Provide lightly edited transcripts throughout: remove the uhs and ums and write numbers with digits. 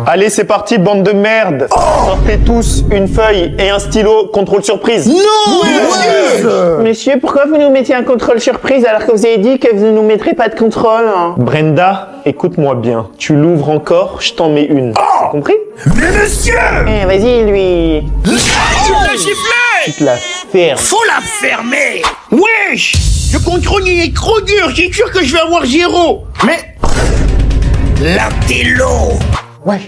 Allez, c'est parti, bande de merde. Sortez tous une feuille et un stylo, contrôle surprise. Non, monsieur! Monsieur, pourquoi vous nous mettez un contrôle surprise alors que vous avez dit que vous ne nous mettrez pas de contrôle, hein? Brenda, écoute-moi bien. Tu l'ouvres encore, je t'en mets une. T'as compris? Mais monsieur! Eh, vas-y, lui. Tu l'as giflé! Tu te la fermes. Faut la fermer! Wesh! Le contrôle il est trop dur, j'ai sûr que je vais avoir 0. Mais... L'intello! Ouais.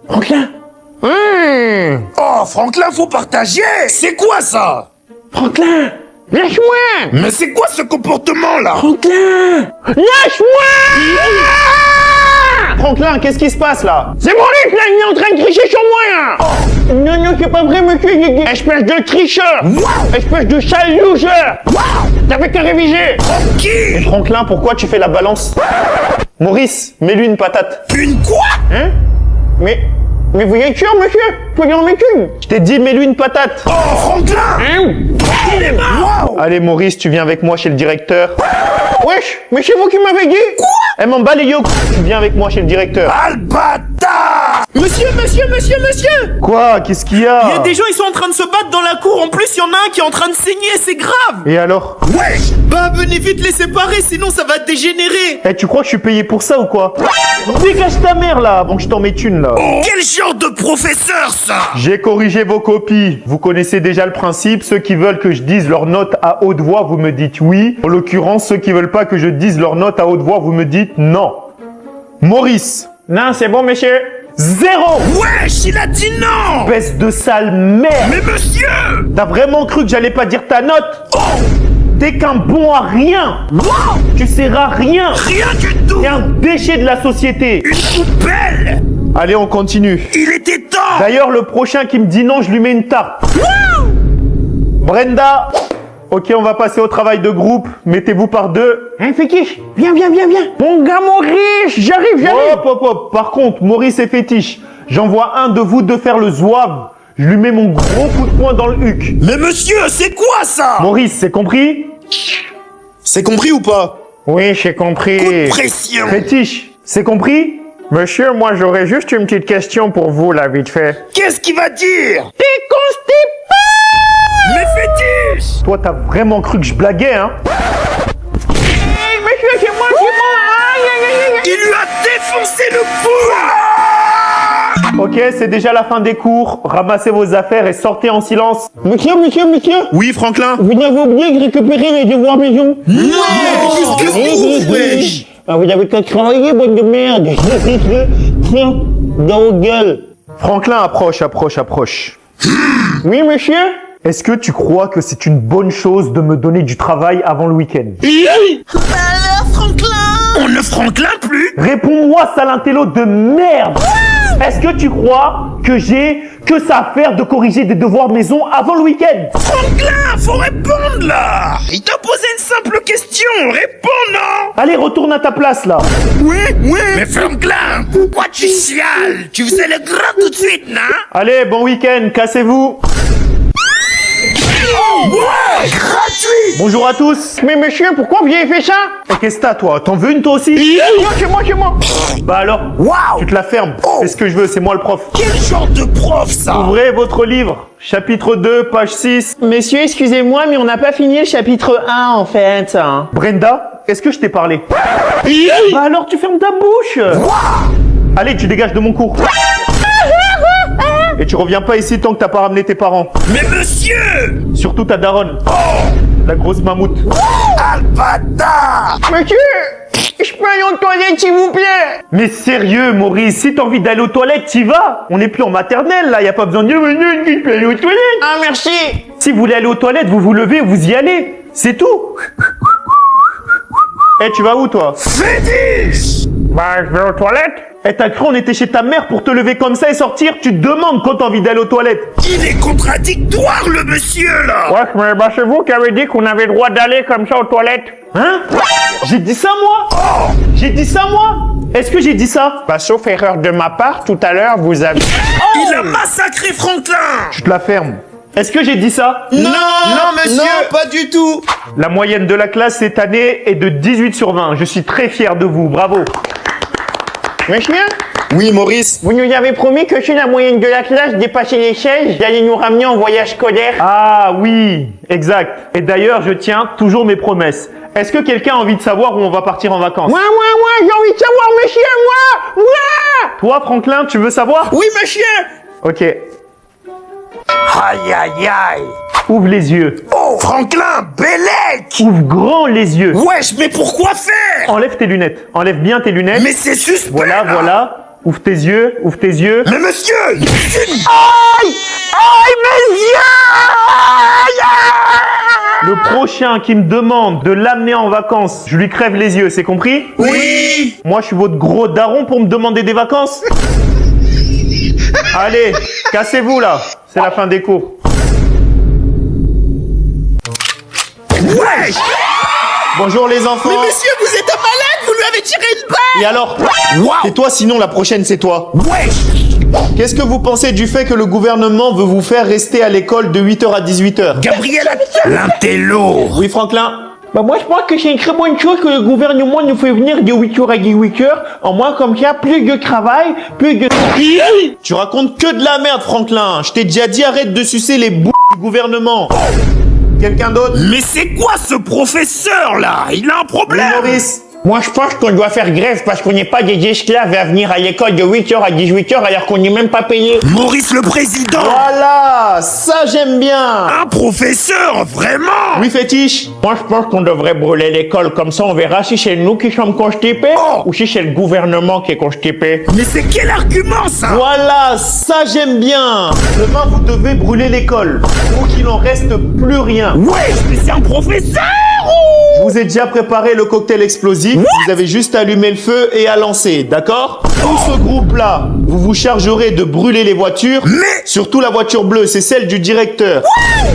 Franklin. Oh, Franklin, faut partager! C'est quoi ça? Franklin. Lâche-moi. Mais c'est quoi ce comportement-là? Franklin. Lâche-moi. Franklin, qu'est-ce qui se passe là? C'est Maurice, là, il est en train de tricher sur moi, là. Non, non, c'est pas vrai, monsieur. Espèce de tricheur. Espèce de sale loser. T'avais qu'à réviser. Qui? Franklin, pourquoi tu fais la balance? Maurice, mets-lui une patate. Une quoi? Hein? Mais vous êtes sûr, monsieur? Faut lui en mettre une. Je t'ai dit, mets-lui une patate. Oh, Franklin! Hein? Il est mort! Wow. Allez, Maurice, tu viens avec moi chez le directeur. Wesh, mais c'est vous qui m'avez dit. Quoi? Eh, m'en bat les yeux. Tu viens avec moi chez le directeur. Albata! Monsieur! Quoi? Qu'est-ce qu'il y Il y a? a des gens, ils sont en train de se battre dans la cour. En plus, il y en a un qui est en train de saigner, c'est grave. Et alors? Wesh! Bah, venez vite les séparer, sinon ça va dégénérer. Eh, tu crois que je suis payé pour ça ou quoi? Dégage ta mère là, avant que je t'en mette une là. Quel genre de professeur ça? J'ai corrigé vos copies. Vous connaissez déjà le principe. Ceux qui veulent que je dise leurs notes à haute voix, vous me dites oui. En l'occurrence, ceux qui veulent pas que je dise leurs notes à haute voix, vous me dites non. Maurice. Non, c'est bon, monsieur. 0. Wesh, il a dit non! Espèce de sale merde. Mais monsieur! T'as vraiment cru que j'allais pas dire ta note? T'es qu'un bon à rien. Tu sers à rien. Rien du tout! T'es un déchet de la société. Une poubelle! Allez, on continue. Il était temps! D'ailleurs, le prochain qui me dit non, je lui mets une tarte. Brenda. Ok, on va passer au travail de groupe. Mettez-vous par deux. Hein, Fétiche? Viens. Mon gars Maurice, j'arrive. Hop. Par contre, Maurice et Fétiche, j'envoie un de vous deux faire le zouave. Je lui mets mon gros coup de poing dans le huc. Mais monsieur, c'est quoi ça? Maurice, c'est compris? C'est compris ou pas? Oui, j'ai compris. Coup de pression! Fétiche, c'est compris? Monsieur, moi j'aurais juste une petite question pour vous, là, vite fait. Qu'est-ce qu'il va dire? T'es constipé! Mais fétiche! Toi, t'as vraiment cru que je blaguais, hein? Hey, monsieur, c'est moi. Aïe. Il lui a défoncé le pouls! Ok, c'est déjà la fin des cours. Ramassez vos affaires et sortez en silence. Monsieur. Oui, Franklin? Vous avez oublié de récupérer les devoirs maison. Non! Qu'est-ce que vous, wesh? Ah, vous avez qu'à travailler, bonne de merde. Tiens, dans vos gueules. Franklin, approche. Oui, monsieur? Est-ce que tu crois que c'est une bonne chose de me donner du travail avant le week-end? Alors, Franklin! On ne Franklin plus? Réponds-moi, sale intello de merde! Est-ce que tu crois que j'ai que ça à faire de corriger des devoirs maison avant le week-end? Franklin, faut répondre là! Il t'a posé une simple question, réponds non! Allez, retourne à ta place là! Oui! Mais Franklin, pourquoi tu chiales? Tu faisais le grand tout de suite, non? Allez, bon week-end, cassez-vous! Ouais! Gratuit! Bonjour à tous! Mais monsieur, pourquoi vous avez fait ça? Et qu'est-ce que t'as toi? T'en veux une toi aussi? Non, c'est moi. Bah alors, Waouh! tu te la fermes. Oh. Fais ce que je veux, c'est moi le prof. Quel genre de prof ça? Ouvrez votre livre, chapitre 2, page 6. Monsieur, excusez-moi, mais on n'a pas fini le chapitre 1, en fait. Brenda, est-ce que je t'ai parlé? Bah alors tu fermes ta bouche! Allez, tu dégages de mon cours. Et tu reviens pas ici tant que t'as pas ramené tes parents. Mais monsieur! Surtout ta daronne. La grosse mammouth. Albata! Monsieur, je peux aller aux toilettes, s'il vous plaît? Mais sérieux, Maurice, si t'as envie d'aller aux toilettes, t'y vas. On n'est plus en maternelle, là. Y a pas besoin de dire, je peux aller aux toilettes. Ah, merci. Si vous voulez aller aux toilettes, vous vous levez, vous y allez. C'est tout. Eh, tu vas où, toi? Fétiche! Bah, je vais aux toilettes. Eh, t'as cru on était chez ta mère pour te lever comme ça et sortir? Tu te demandes quand t'as envie d'aller aux toilettes. Il est contradictoire, le monsieur, là! Ouais, mais bah, c'est vous qui avez dit qu'on avait le droit d'aller comme ça aux toilettes. Hein? J'ai dit ça, moi? J'ai dit ça, moi? Est-ce que j'ai dit ça? Bah, sauf erreur de ma part, tout à l'heure, vous avez... Il a massacré Franklin! Je te la ferme. Est-ce que j'ai dit ça? Non, monsieur! Non, pas du tout! La moyenne de la classe cette année est de 18 sur 20. Je suis très fier de vous. Bravo. Monsieur, Oui, Maurice. Vous nous avez promis que si la moyenne de la classe dépassait les 16, vous allez nous ramener en voyage scolaire. Ah oui, exact. Et d'ailleurs, je tiens toujours mes promesses. Est-ce que quelqu'un a envie de savoir où on va partir en vacances? Moi, j'ai envie de savoir, monsieur, moi. Toi, Franklin, tu veux savoir? Oui, monsieur. Ok. Aïe, aïe, aïe. Ouvre les yeux. Oh, Franklin, Bellec. Ouvre grand les yeux. Wesh, mais pourquoi faire? Enlève tes lunettes. Enlève bien tes lunettes. Mais c'est suspect. Voilà, là. voilà. Ouvre tes yeux. Ouvre tes yeux. Mais monsieur, Aïe, mes yeux. Le prochain qui me demande de l'amener en vacances, je lui crève les yeux, c'est compris? oui. Moi, je suis votre gros daron pour me demander des vacances. Allez, cassez-vous là. C'est la fin des cours. Wesh. Bonjour les enfants. Mais monsieur, vous êtes un malade, vous lui avez tiré une balle. Et alors? Waouh. C'est toi, sinon la prochaine c'est toi. Wesh. Qu'est-ce que vous pensez du fait que le gouvernement veut vous faire rester à l'école de 8h à 18h? Gabriel, l'intello. Oui, Franklin? Bah moi je pense que c'est une très bonne chose que le gouvernement nous fait venir de 8h à 18h. En moins comme ça, plus de travail, plus de... Tu racontes que de la merde, Franklin. Je t'ai déjà dit arrête de sucer les bouts du gouvernement. Quelqu'un d'autre? Mais c'est quoi ce professeur là? Il a un Oui, problème. Maurice? Moi je pense qu'on doit faire grève parce qu'on n'est pas des esclaves à venir à l'école de 8h à 18h alors qu'on n'est même pas payé. Maurice le président. Voilà, ça j'aime bien. Un professeur, vraiment? Oui, fétiche? Moi je pense qu'on devrait brûler l'école, comme ça on verra si c'est nous qui sommes constipés ou si c'est le gouvernement qui est constipé. Mais c'est quel argument ça? Voilà, ça j'aime bien. Demain, vous devez brûler l'école pour qu'il en reste plus rien. Wesh, mais c'est un professeur. Je vous ai déjà préparé le cocktail explosif. Vous avez juste à allumer le feu et à lancer, d'accord? Tout ce groupe-là, vous vous chargerez de brûler les voitures. Mais Surtout la voiture bleue, c'est celle du directeur.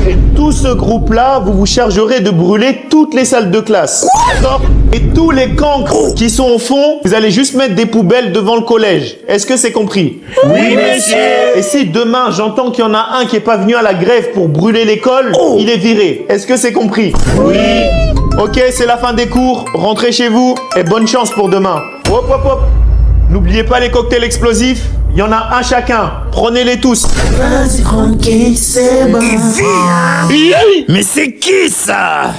Et tout ce groupe-là, vous vous chargerez de brûler toutes les salles de classe. D'accord? Et tous les cancres qui sont au fond, vous allez juste mettre des poubelles devant le collège. Est-ce que c'est compris? oui, monsieur. Et si demain, j'entends qu'il y en a un qui est pas venu à la grève pour brûler l'école, il est viré. Est-ce que c'est compris? Oui. Ok, c'est la fin des cours. Rentrez chez vous et bonne chance pour demain. Hop, hop, hop. N'oubliez pas les cocktails explosifs. Il y en a un chacun. Prenez-les tous. Vas-y, Francky, c'est bon. Mais c'est qui ça?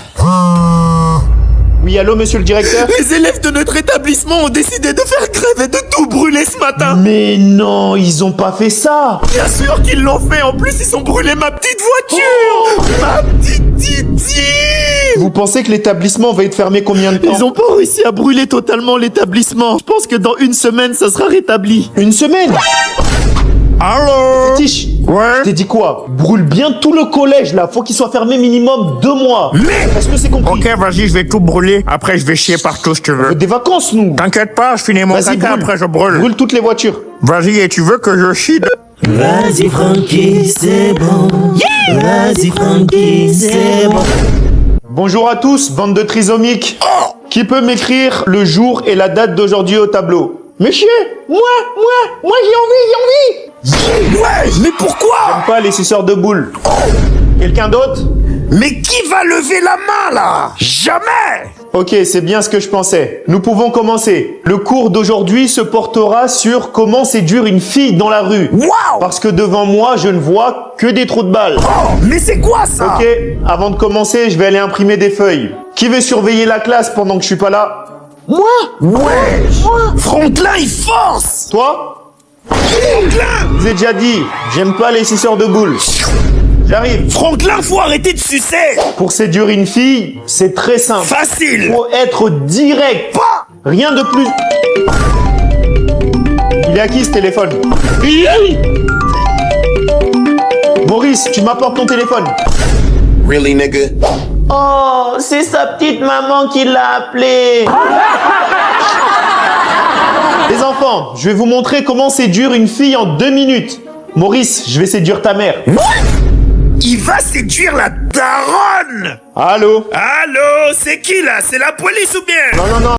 Oui, allô, monsieur le directeur? Les élèves de notre établissement ont décidé de faire grève et de tout brûler ce matin. Mais non, ils ont pas fait ça. Bien sûr qu'ils l'ont fait. En plus, ils ont brûlé ma petite voiture. Ma petite Titi. Vous pensez que l'établissement va être fermé combien de temps? Ils ont pas réussi à brûler totalement l'établissement. Je pense que dans une semaine, ça sera rétabli. Une semaine? Allô? Tiche, Ouais. je t'ai dit quoi? Brûle bien tout le collège là. Faut qu'il soit fermé minimum 2 mois. Mais Est-ce que c'est compris? ok, vas-y, je vais tout brûler. Après, je vais chier partout si tu veux. Des vacances, nous. T'inquiète pas, je finis mon Vas-y, caca, brûle. après je brûle. Brûle toutes les voitures. Vas-y, et tu veux que je chie de... Vas-y, Francky, c'est bon. Vas-y, Francky, c'est bon. Bonjour à tous, bande de trisomiques. Qui peut m'écrire le jour et la date d'aujourd'hui au tableau? Monsieur, moi j'ai envie. Ouais, mais pourquoi? Pas les suceurs de boules. Quelqu'un d'autre? Mais qui va lever la main là? Jamais. Ok, c'est bien ce que je pensais. Nous pouvons commencer. Le cours d'aujourd'hui se portera sur comment séduire une fille dans la rue. Waouh. Parce que devant moi, je ne vois que des trous de balles. Oh, mais c'est quoi ça? Ok, avant de commencer, je vais aller imprimer des feuilles. Qui veut surveiller la classe pendant que je suis pas là? Ouais. Franklin, il force. Toi? Franklin. Je vous ai déjà dit, j'aime pas les suceurs de boules. J'arrive. Franklin, faut arrêter de sucer. Pour séduire une fille, c'est très simple. Facile. Faut être direct. Pas. Rien de plus. Il est à qui ce téléphone? Maurice, tu m'apportes ton téléphone. Really, nigga? Oh, c'est sa petite maman qui l'a appelé. Les enfants, je vais vous montrer comment séduire une fille en 2 minutes. Maurice, je vais séduire ta mère. Il va séduire la daronne. Allô? Allô, c'est qui là? C'est la police ou bien? Non, non, non.